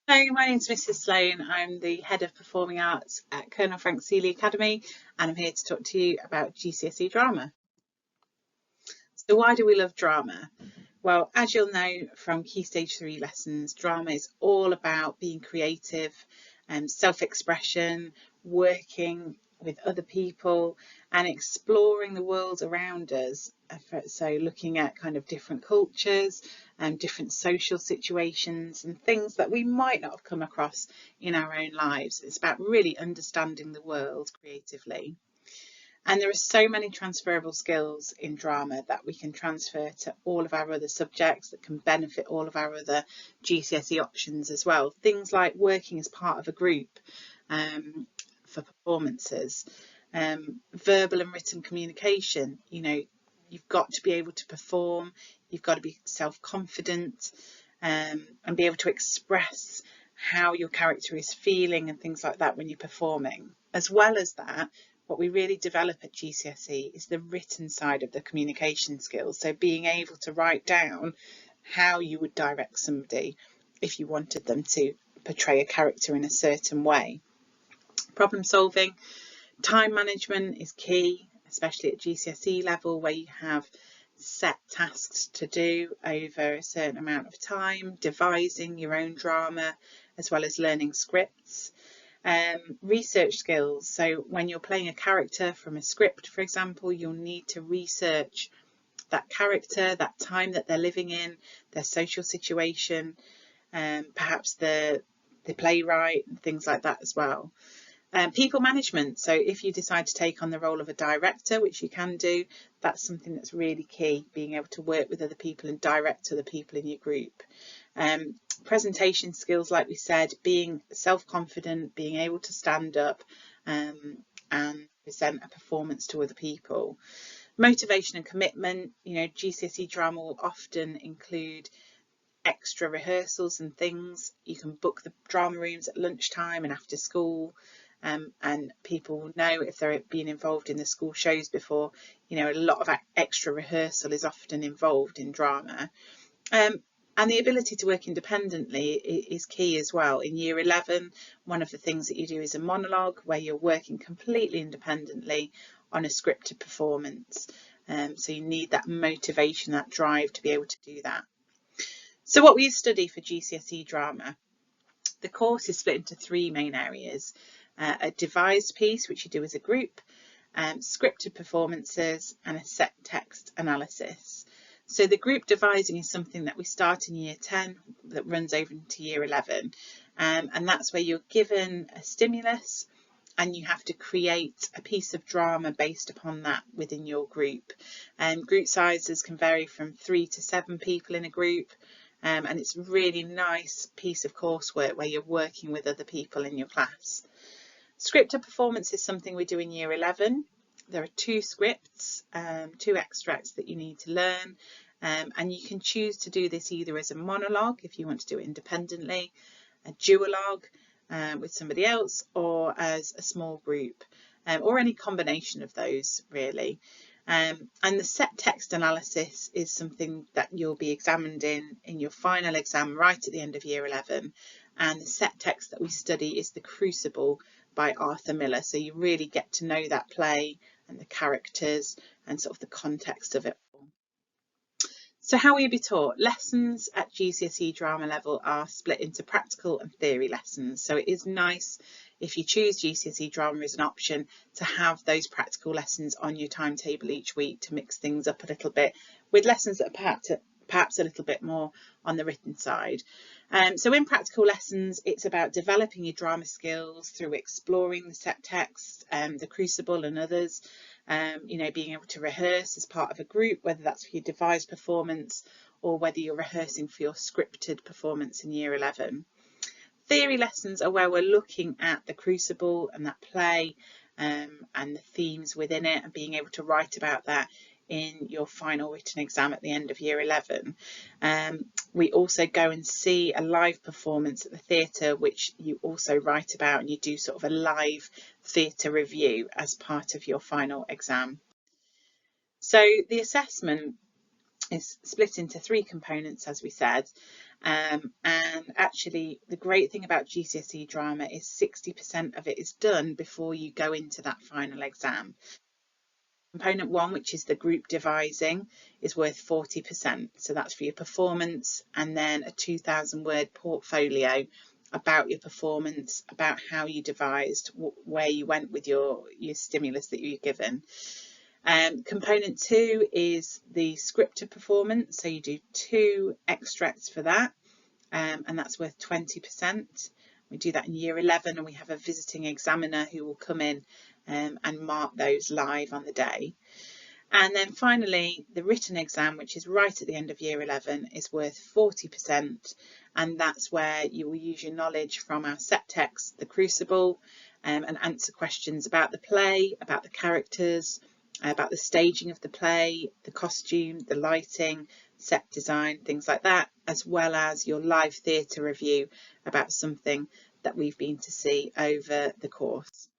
Hello, my name's Mrs. Sloan. I'm the Head of Performing Arts at Colonel Frank Seeley Academy, and I'm here to talk to you about GCSE drama. So why do we love drama? Well, as you'll know from Key Stage 3 lessons, drama is all about being creative and self-expression, working with other people and exploring the world around us. So looking at kind of different cultures and different social situations and things that we might not have come across in our own lives. It's about really understanding the world creatively. And there are so many transferable skills in drama that we can transfer to all of our other subjects that can benefit all of our other GCSE options as well. Things like working as part of a group for performances, verbal and written communication. You've got to be able to perform, you've got to be self-confident and be able to express how your character is feeling and things like that when you're performing. As well as that, what we really develop at GCSE is the written side of the communication skills. So being able to write down how you would direct somebody if you wanted them to portray a character in a certain way. Problem solving, time management is key, especially at GCSE level where you have set tasks to do over a certain amount of time, devising your own drama, as well as learning scripts. Research skills. So when you're playing a character from a script, for example, you'll need to research that character, that time that they're living in, their social situation, perhaps the playwright and things like that as well. People management. So if you decide to take on the role of a director, which you can do, that's something that's really key, being able to work with other people and direct other people in your group. Presentation skills, like we said, being self-confident, being able to stand up and present a performance to other people. Motivation and commitment. GCSE drama will often include extra rehearsals and things. You can book the drama rooms at lunchtime and after school. And people will know if they've been involved in the school shows before, a lot of extra rehearsal is often involved in drama. And the ability to work independently is key as well. In year 11, one of the things that you do is a monologue where you're working completely independently on a scripted performance. So you need that motivation, that drive to be able to do that. So what will you study for GCSE drama? The course is split into three main areas. A devised piece, which you do as a group, scripted performances and a set text analysis. So the group devising is something that we start in year 10 that runs over into year 11. And that's where you're given a stimulus and you have to create a piece of drama based upon that within your group. Group sizes can vary from 3 to 7 people in a group. And it's a really nice piece of coursework where you're working with other people in your class. Scripted performance is something we do in year 11. There are 2 scripts, 2 extracts that you need to learn, and you can choose to do this either as a monologue if you want to do it independently, a duologue with somebody else, or as a small group, or any combination of those really. And the set text analysis is something that you'll be examined in your final exam right at the end of year 11. And the set text that we study is The Crucible by Arthur Miller. So you really get to know that play and the characters and sort of the context of it all. So how will you be taught? Lessons at GCSE drama level are split into practical and theory lessons. So it is nice, if you choose GCSE drama as an option, to have those practical lessons on your timetable each week to mix things up a little bit with lessons that are perhaps a little bit more on the written side. So in practical lessons, it's about developing your drama skills through exploring the set text, The Crucible and others. Being able to rehearse as part of a group, whether that's for your devised performance or whether you're rehearsing for your scripted performance in year 11. Theory lessons are where we're looking at The Crucible and that play and the themes within it and being able to write about that in your final written exam at the end of year 11. We also go and see a live performance at the theatre, which you also write about, and you do sort of a live theatre review as part of your final exam. So the assessment is split into 3 components, as we said, And actually the great thing about GCSE drama is 60% of it is done before you go into that final exam. Component 1, which is the group devising, is worth 40%. So that's for your performance, and then a 2,000 word portfolio about your performance, about how you devised, where you went with your stimulus that you're given. Component 2 is the scripted performance. So you do 2 extracts for that, and that's worth 20%. We do that in year 11, and we have a visiting examiner who will come in and mark those live on the day. And then finally, the written exam, which is right at the end of year 11, is worth 40%. And that's where you will use your knowledge from our set text, The Crucible, and answer questions about the play, about the characters, about the staging of the play, the costume, the lighting, set design, things like that, as well as your live theatre review about something that we've been to see over the course.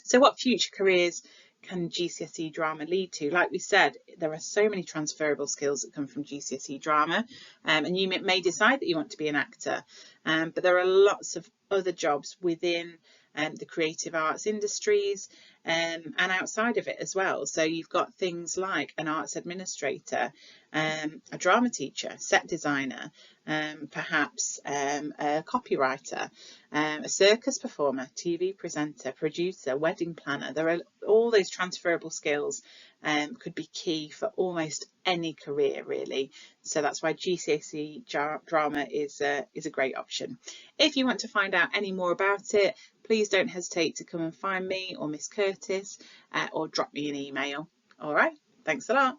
So what future careers can GCSE drama lead to? Like we said, there are so many transferable skills that come from GCSE drama, and you may decide that you want to be an actor, but there are lots of other jobs within the creative arts industries and outside of it as well. So you've got things like an arts administrator, a drama teacher, set designer, perhaps a copywriter, a circus performer, TV presenter, producer, wedding planner. There are all those transferable skills could be key for almost any career really. So that's why GCSE drama is a great option. If you want to find out any more about it, please don't hesitate to come and find me or Miss Curtis, or drop me an email. All right, thanks a lot.